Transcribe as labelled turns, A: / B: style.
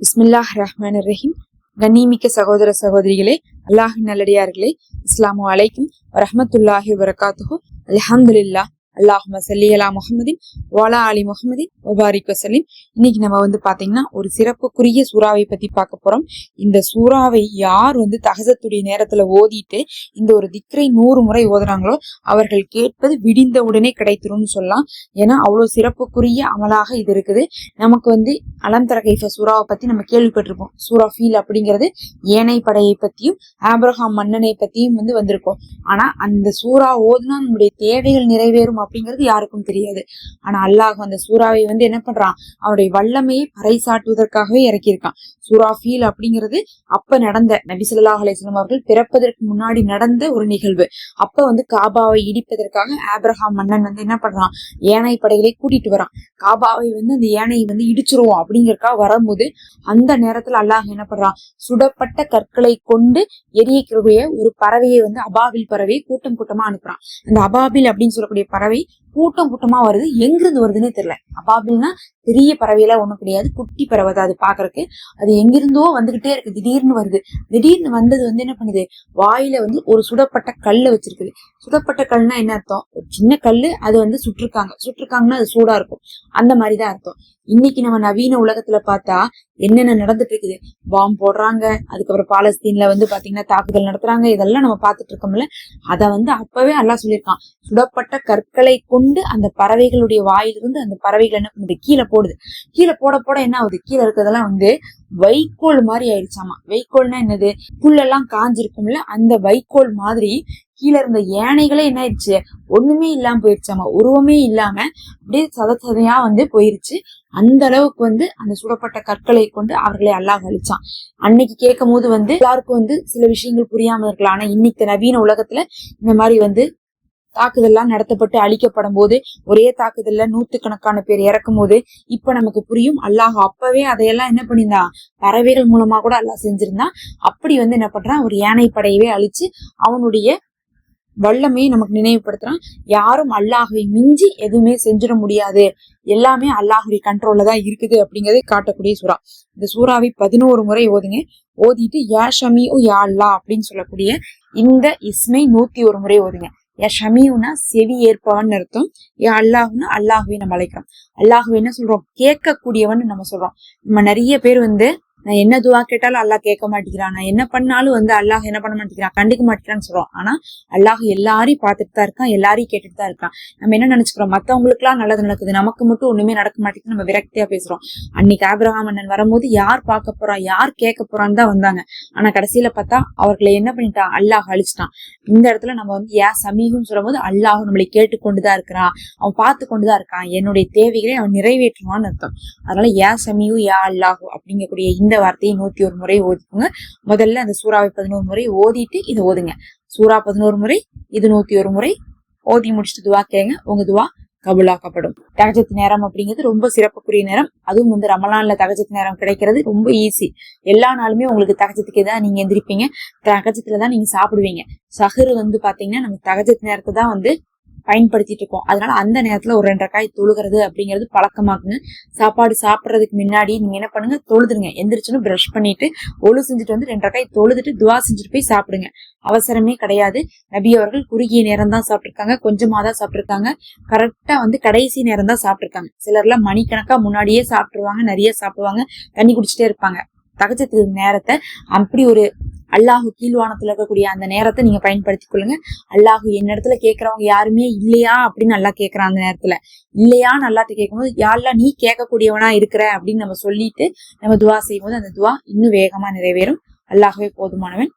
A: பிஸ்மில்லாஹ் ரஹ்மான் ரஹீம். கண்ணியமிக்க சகோதர சகோதரிகளே, அல்லாஹின் நல்லடியார்களே, அஸ்ஸலாமு அலைக்கும் வரஹ்மத்துல்லாஹி வபரகாத்துஹு. அல்ஹம்துலில்லாஹ். அல்லாஹும்ம ஸல்லி அலா முஹம்மதின் வஅலா ஆலி முஹம்மதின் வபாரிக் வஸல்லிம். இன்னைக்கு நம்ம பாத்தீங்கன்னா ஒரு சிறப்புக்குரிய சூறாவை பத்தி பார்க்க போறோம். இந்த சூறாவை யார் தஹஜ்ஜுடைய நேரத்துல ஓதிட்டு இந்த ஒரு திக்ரை 100 முறை ஓதுறாங்களோ அவர்கள் கேட்பது விடிந்த உடனே கிடைத்திரும்னு சொல்லலாம். ஏன்னா அவ்வளவு சிறப்புக்குரிய அமலாக இது இருக்குது. நமக்கு அலம் தர கைஃப சூறாவை பத்தி நம்ம கேள்விப்பட்டிருப்போம். சூரா ஃபீல் அப்படிங்கிறது ஏனை படையை பத்தியும் ஆப்ரஹாம் மன்னனை பத்தியும் வந்திருக்கோம். ஆனா அந்த சூறா ஓதுனா நம்முடைய தேவைகள் நிறைவேறும் அப்படிங்கிறது யாருக்கும் தெரியாது. ஆனா அல்லாஹ் அந்த சூறாவை என்ன பண்றான், அவருடைய வல்லமையை பறைசாட்டுவதற்காகவே இறக்கியிருக்கான். சூரா ஃபீல் அப்படிங்கிறது அப்ப நடந்த நபி ஸல்லல்லாஹு அலைஹி வஸல்லம் அவர்கள் பிறப்பதற்கு முன்னாடி நடந்த ஒரு நிகழ்வு. அப்ப காபாவை இடிப்பதற்காக ஆப்ரஹாம் மன்னன் என்ன பண்றான், ஏனை படைகளை கூட்டிட்டு வரான். காபாவை அந்த ஏனையை இடிச்சிருவோம் அப்படிங்கறதுக்காக வரும்போது அந்த நேரத்துல அல்லாஹ் என்ன பண்றான், சுடப்பட்ட கற்களை கொண்டு எரியக்கூடிய ஒரு பறவையை அபாபில் பறவையை கூட்டம் கூட்டமா அனுப்புறான். அந்த அபாபில் அப்படின்னு சொல்லக்கூடிய பறவை கூட்டம் கூட்டமா வருது. எங்கிருந்து வருதுன்னே தெரியல. அபாபில்னா பெரிய பறவையெல்லாம் ஒண்ணும் கிடையாது, குட்டி பறவை தான். அது பாக்குறதுக்கு அது எங்கிருந்தோ வந்துகிட்டே இருக்கு. திடீர்னு வருது. திடீர்னு வந்தது என்ன பண்ணுது, வாயில ஒரு சுடப்பட்ட கல்லை வச்சிருக்குது. சுடப்பட்ட கல்னா என்ன அர்த்தம், ஒரு சின்ன கல்லு அது சுட்டிருக்காங்கன்னா அது சூடா இருக்கும். அந்த மாதிரிதான் அர்த்தம். இன்னைக்கு நம்ம நவீன உலகத்துல பார்த்தா என்னென்ன நடந்துட்டு இருக்குது, பாம்பு போடுறாங்க, அதுக்கப்புறம் பாலஸ்தீன்ல பாத்தீங்கன்னா தாக்குதல் நடத்துறாங்க. இதெல்லாம் நம்ம பாத்துட்டு இருக்கோம்ல. அத அப்பவே அல்லாஹ் சொல்லியிருக்கான், சுடப்பட்ட கற்களை கொண்டு அந்த பறவைகளுடைய வாயிலிருந்து அந்த பறவைகள் என்ன பண்ணுது, கீழே போடுது. கீழே போட போட என்ன ஆகுது, கீழே இருக்கிறதெல்லாம் வைக்கோல் மாதிரி ஆயிடுச்சாமா. வைக்கோல்னா என்னது, புல்லெல்லாம் காஞ்சிருக்கும்ல, அந்த வைக்கோல் மாதிரி கீழே இருந்த யானைகளே என்ன ஆயிடுச்சு, ஒண்ணுமே இல்லாம போயிருச்சாமா. உருவமே இல்லாம அப்படியே சதையா போயிருச்சு. அந்த அளவுக்கு அந்த சுடப்பட்ட கற்களை கொண்டு அவர்களை அல்லாஹ் அழிச்சான். அன்னைக்கு கேட்கும் போது எல்லாருக்கும் சில விஷயங்கள் புரியாம இருக்கலாம். ஆனா இன்னைக்கு நவீன உலகத்துல இந்த மாதிரி தாக்குதல்லாம் நடத்தப்பட்டு அழிக்கப்படும் போது, ஒரே தாக்குதல்ல 100கணக்கான பேர் இறக்கும் போது இப்ப நமக்கு புரியும். அல்லாஹ் அப்பவே அதையெல்லாம் என்ன பண்ணியிருந்தான், பறவைகள் மூலமா கூட அல்லாஹ் செஞ்சிருந்தான். அப்படி என்ன பண்றான், ஒரு யானை படையவே அழிச்சு அவனுடைய வல்லமையை நமக்கு நினைவுபடுத்துறான். யாரும் அல்லாஹை மிஞ்சி எதுவுமே செஞ்சிட முடியாது, எல்லாமே அல்லாஹுடைய கண்ட்ரோல்ல தான் இருக்குது அப்படிங்கறதை காட்டக்கூடிய சூறா. இந்த சூறாவை 11 முறை ஓதுங்க. ஓதிட்டு யா ஷமீஉ யா அல்லாஹ் அப்படின்னு சொல்லக்கூடிய இந்த இஸ்மை 101 முறை ஓதுங்க. யா ஷமீஉனா செவி ஏற்பவன் அர்த்தம். யா அல்லாஹ்னா அல்லாஹுவை நம்ம அழைக்கிறோம். அல்லாஹுவை என்ன சொல்றோம், கேட்கக்கூடியவன் நம்ம சொல்றோம். நம்ம நிறைய பேர் நான் என்ன துவா கேட்டாலும் அல்லாஹ் கேட்க மாட்டேங்கிறான், நான் என்ன பண்ணாலும் அல்லாஹ் என்ன பண்ண மாட்டேங்கிறான், கண்டுக்க மாட்டேங்கிறான்னு சொல்றோம். ஆனா அல்லாஹ் எல்லாரையும் பார்த்துட்டு தான் இருக்கான், எல்லாரையும் கேட்டுட்டு தான் இருக்கான். நம்ம என்ன நினைச்சுக்கிறோம், மத்தவங்களுக்கு எல்லாம் நல்லது நடக்குது, நமக்கு மட்டும் ஒண்ணுமே நடக்க மாட்டேங்குது, நம்ம விரக்தியா பேசுறோம். அன்னைக்கு ஆபிரகாம் அண்ணன் வரும்போது யார் பார்க்க போறா, யார் கேட்க போறான்னு தான் வந்தாங்க. ஆனா கடைசியில பார்த்தா அவர்களை என்ன பண்ணிட்டான், அல்லாஹ் அழிச்சிட்டான். இந்த இடத்துல நம்ம யா சமீகுன்னு சொல்லும் போது அல்லாஹ் நம்மளை கேட்டுக்கொண்டுதான் இருக்கிறான், அவன் பார்த்து கொண்டுதான் இருக்கான், என்னுடைய தேவைகளை அவன் நிறைவேற்றுவான்னு அர்த்தம். அதனால யா சமீகு யா அல்லாஹு அப்படிங்கக்கூடிய இந்த வார்த்தையை 101 முறை ஓதிக்குங்க. முதல்ல அந்த சூறாவை 11 முறை ஓதிட்டு இதை ஓதுங்க. சூறா 11 முறை, இது 101 முறை ஓதி முடிச்சுட்டு துவா கேங்க. உங்க துவா கபூலாக்கப்படும். தஹஜ்ஜத் நேரம் அப்படிங்கிறது ரொம்ப சிறப்புக்குரிய நேரம். அதுவும் ரமலான்ல தஹஜ்ஜத் நேரம் கிடைக்கிறது ரொம்ப ஈஸி. எல்லா நாளுமே உங்களுக்கு தஹஜ்ஜத்துக்கு தான் நீங்க எந்திரிப்பீங்க, தஹஜ்ஜத்துல தான் நீங்க சாப்பிடுவீங்க. சஹர் பாத்தீங்கன்னா நம்ம தஹஜ்ஜத் நேரத்தை தான் பயன்படுத்திட்டு இருக்கோம். அதனால அந்த நேரத்துல ஒரு 2 ரக்காய் தொழுகிறது அப்படிங்கிறது பழக்கமாக்குங்க. சாப்பாடு சாப்பிடறதுக்கு முன்னாடி நீங்க என்ன பண்ணுங்க, தொழுதுருங்க. எந்திரிச்சுன்னு பிரஷ் பண்ணிட்டு ஒழு செஞ்சுட்டு 2 ரக்காய் தொழுதுட்டு துவா செஞ்சுட்டு போய் சாப்பிடுங்க. அவசரமே கிடையாது. நபி அவர்கள் குறுகிய நேரம் தான் சாப்பிட்டிருக்காங்க, கொஞ்சமா தான் சாப்பிட்டிருக்காங்க. கரெக்டா கடைசி நேரம் தான் சாப்பிட்டிருக்காங்க. சிலர்லாம் மணிக்கணக்கா முன்னாடியே சாப்பிட்டுருவாங்க, நிறைய சாப்பிடுவாங்க, தண்ணி குடிச்சிட்டே இருப்பாங்க. தஹஜ்ஜத் நேரத்தை அப்படி ஒரு அல்லாஹு கீழ்வானத்துல இருக்கக்கூடிய அந்த நேரத்தை நீங்க பயன்படுத்திக் கொள்ளுங்க. அல்லாஹு என்னிடத்துல கேட்கறவங்க யாருமே இல்லையா அப்படின்னு நல்லா கேட்கறான். அந்த நேரத்துல இல்லையான்னு அல்லாஹ்ட்ட கேட்கும்போது யா அல்லாஹ் நீ கேட்கக்கூடியவனா இருக்கிற அப்படின்னு நம்ம சொல்லிட்டு நம்ம துவா செய்யும் போது அந்த துவா இன்னும் வேகமா நிறைவேறும். அல்லாஹ்வே போதுமானவன்.